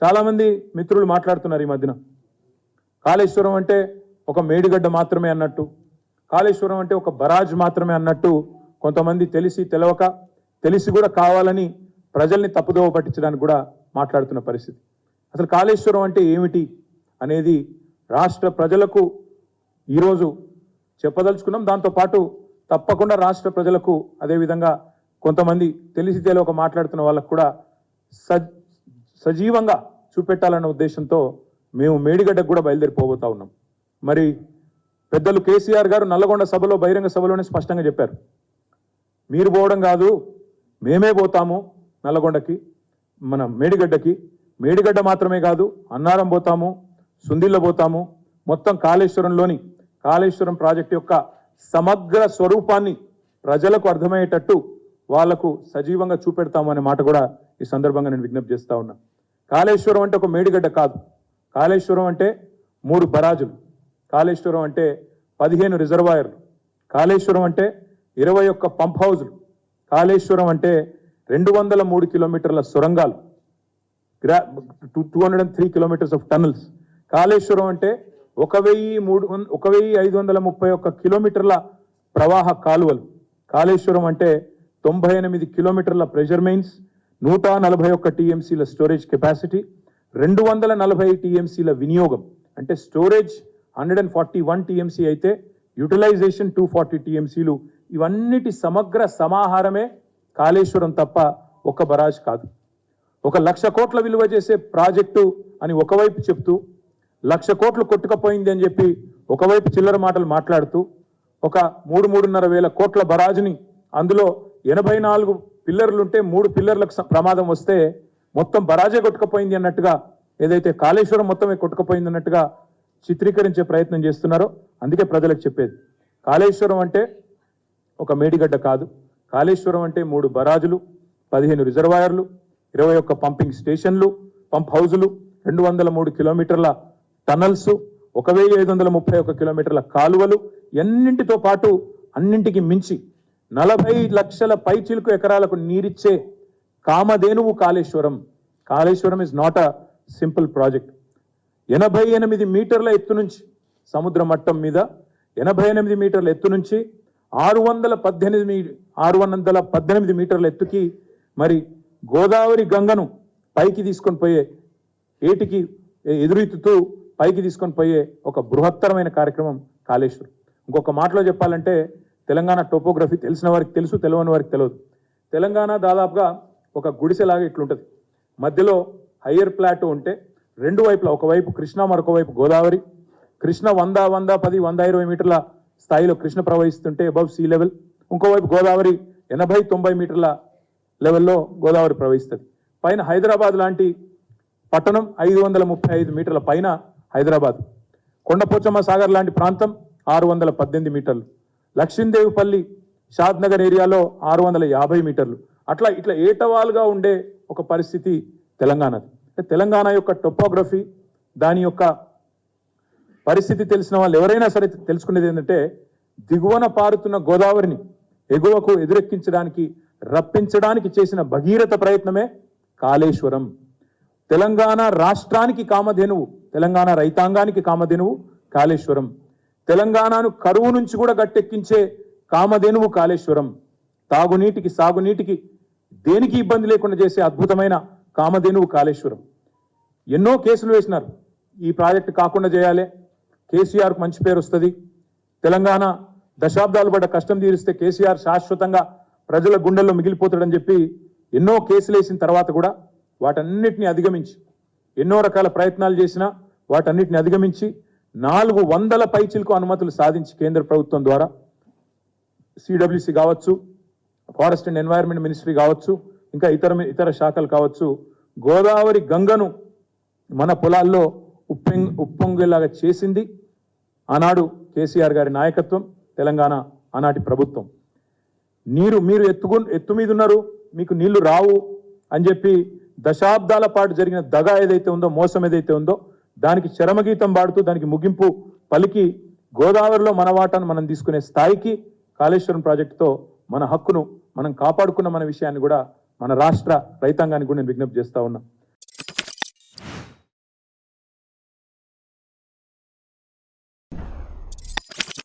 చాలామంది మిత్రులు మాట్లాడుతున్నారు ఈ మధ్యన కాళేశ్వరం అంటే ఒక మేడిగడ్డ మాత్రమే అన్నట్టు, కాళేశ్వరం అంటే ఒక బరాజ్ మాత్రమే అన్నట్టు కొంతమంది తెలిసి తెలవక, తెలిసి కూడా కావాలని ప్రజల్ని తప్పుదోవ పట్టించడానికి కూడా మాట్లాడుతున్న పరిస్థితి. అసలు కాళేశ్వరం అంటే ఏమిటి అనేది రాష్ట్ర ప్రజలకు ఈరోజు చెప్పదలుచుకున్నాం. దాంతోపాటు తప్పకుండా రాష్ట్ర ప్రజలకు అదేవిధంగా కొంతమంది తెలిసి తెలియక మాట్లాడుతున్న వాళ్ళకు కూడా సజీవంగా చూపెట్టాలన్న ఉద్దేశంతో మేము మేడిగడ్డకు కూడా బయలుదేరిపోబోతా ఉన్నాం. మరి పెద్దలు కేసీఆర్ గారు నల్లగొండ సభలో, బహిరంగ సభలోనే స్పష్టంగా చెప్పారు, మీరు పోవడం కాదు మేమే పోతాము నల్లగొండకి, మన మేడిగడ్డకి. మేడిగడ్డ మాత్రమే కాదు, అన్నారం పోతాము, సుందిల్ల పోతాము, మొత్తం కాళేశ్వరం ప్రాజెక్టు యొక్క సమగ్ర స్వరూపాన్ని ప్రజలకు అర్థమయ్యేటట్టు వాళ్లకు సజీవంగా చూపెడతాము అనే మాట కూడా ఈ సందర్భంగా నేను విజ్ఞప్తి చేస్తా ఉన్నా. కాళేశ్వరం అంటే ఒక మేడిగడ్డ కాదు, కాళేశ్వరం అంటే 3 బరాజులు, కాళేశ్వరం అంటే 15 రిజర్వాయర్లు, కాళేశ్వరం అంటే 21 పంప్ హౌజులు, కాళేశ్వరం అంటే 203 కిలోమీటర్ల సొరంగాలు, 203 కిలోమీటర్స్ ఆఫ్ టనల్స్. కాళేశ్వరం అంటే 1531 కిలోమీటర్ల ప్రవాహ కాలువలు. కాళేశ్వరం అంటే 98 కిలోమీటర్ల ప్రెషర్ మెయిన్స్, 141 టీఎంసీల స్టోరేజ్ కెపాసిటీ, 240 టీఎంసీల వినియోగం. అంటే స్టోరేజ్ 141 టీఎంసీ అయితే యూటిలైజేషన్ 240 టీఎంసీలు. ఇవన్నిటి సమగ్ర సమాహారమే కాళేశ్వరం తప్ప ఒక బరాజ్ కాదు. 1,00,000 కోట్ల విలువ చేసే ప్రాజెక్టు అని ఒకవైపు చెప్తూ, 1,00,000 కోట్లు కొట్టుకపోయింది అని చెప్పి ఒకవైపు చిల్లర మాటలు మాట్లాడుతూ, ఒక 3-3.5 వేల కోట్ల బరాజుని, అందులో 84 పిల్లర్లుంటే 3 పిల్లర్లకు ప్రమాదం వస్తే మొత్తం బరాజే కొట్టుకపోయింది అన్నట్టుగా, ఏదైతే కాళేశ్వరం మొత్తమే కొట్టుకపోయింది అన్నట్టుగా చిత్రీకరించే ప్రయత్నం చేస్తున్నారో, అందుకే ప్రజలకు చెప్పేది, కాళేశ్వరం అంటే ఒక మేడిగడ్డ కాదు, కాళేశ్వరం అంటే 3 బరాజులు, 15 రిజర్వాయర్లు, 21 పంపింగ్ స్టేషన్లు, పంప్ హౌజులు, 203 కిలోమీటర్ల టనల్స్, 1531 కిలోమీటర్ల కాలువలు, ఎన్నింటితో పాటు అన్నింటికి మించి 40 లక్షల పైచిలుకు ఎకరాలకు నీరిచ్చే కామధేనువు Kaleshwaram. Kaleshwaram is not a simple project. 88 మీటర్ల ఎత్తు నుంచి, సముద్ర మట్టం మీద 88 మీటర్ల ఎత్తు నుంచి 618 మీటర్ల ఎత్తుకి మరి గోదావరి గంగను పైకి తీసుకొని పోయే, ఏటికి ఎదురెత్తుతూ పైకి తీసుకొని పోయే ఒక బృహత్తరమైన కార్యక్రమం కాళేశ్వరం. ఇంకొక మాటలో చెప్పాలంటే, తెలంగాణ టోపోగ్రఫీ తెలిసిన వారికి తెలుసు, తెలియని వారికి తెలియదు. తెలంగాణ దాదాపుగా ఒక గుడిసెలాగా ఇట్లుంటుంది. మధ్యలో హయ్యర్ ప్లాటో ఉంటే రెండు వైపులా, ఒకవైపు కృష్ణ, మరొక వైపు గోదావరి. కృష్ణ 100, 110, 120 మీటర్ల స్థాయిలో కృష్ణ ప్రవహిస్తుంటే అబవ్ సీ లెవెల్, ఇంకోవైపు గోదావరి 80-90 మీటర్ల లెవెల్లో గోదావరి ప్రవహిస్తుంది. పైన హైదరాబాద్ లాంటి పట్టణం 535 మీటర్ల పైన హైదరాబాద్. కొండపోచమ్మ సాగర్ లాంటి ప్రాంతం 618 మీటర్లు. లక్ష్మీదేవిపల్లి, షాద్ నగర్ ఏరియాలో 650 మీటర్లు. ఇట్లా ఏటవాలుగా ఉండే ఒక పరిస్థితి తెలంగాణది. తెలంగాణ యొక్క టోపోగ్రఫీ, దాని యొక్క పరిస్థితి తెలిసిన వాళ్ళు ఎవరైనా సరే తెలుసుకునేది ఏంటంటే, దిగువన పారుతున్న గోదావరిని ఎగువకు ఎదురెక్కించడానికి, రప్పించడానికి చేసిన భగీరథ ప్రయత్నమే కాళేశ్వరం. తెలంగాణ రాష్ట్రానికి కామధేనువు, తెలంగాణ రైతాంగానికి కామధేనువు కాళేశ్వరం. తెలంగాణను కరువు నుంచి కూడా గట్టెక్కించే కామధేనువు కాళేశ్వరం. తాగునీటికి, సాగునీటికి, దేనికి ఇబ్బంది లేకుండా చేసే అద్భుతమైన కామధేనువు కాళేశ్వరం. ఎన్నో కేసులు వేసినారు, ఈ ప్రాజెక్టు కాకుండా చేయాలి, కేసీఆర్కు మంచి పేరు వస్తుంది, తెలంగాణ దశాబ్దాలు పడ్డ కష్టం తీరిస్తే కేసీఆర్ శాశ్వతంగా ప్రజల గుండెల్లో మిగిలిపోతాడని చెప్పి ఎన్నో కేసులు వేసిన తర్వాత కూడా వాటన్నిటిని అధిగమించి, ఎన్నో రకాల ప్రయత్నాలు చేసినా వాటన్నిటిని అధిగమించి 400 పైచిలకు అనుమతులు సాధించి కేంద్ర ప్రభుత్వం ద్వారా, సిడబ్ల్యూసి కావచ్చు, ఫారెస్ట్ అండ్ ఎన్వైరన్మెంట్ మినిస్ట్రీ కావచ్చు, ఇంకా ఇతర శాఖలు కావచ్చు, గోదావరి గంగను మన పొలాల్లో ఉప్పొంగేలాగా చేసింది ఆనాడు కేసీఆర్ గారి నాయకత్వం, తెలంగాణ ఆనాటి ప్రభుత్వం. మీరు ఎత్తు మీద ఉన్నారు, మీకు నీళ్లు రావు అని చెప్పి దశాబ్దాల పాటు జరిగిన దగ ఏదైతే ఉందో, మోసం ఏదైతే ఉందో, దానికి చరమగీతం పాడుతూ దానికి ముగింపు పలికి గోదావరిలో మన వాటాను మనం తీసుకునే స్థాయికి కాళేశ్వరం ప్రాజెక్టుతో మన హక్కును మనం కాపాడుకున్న మన విషయాన్ని కూడా మన రాష్ట్ర రైతాంగానికి కూడా నేను విజ్ఞప్తి చేస్తా ఉన్నా.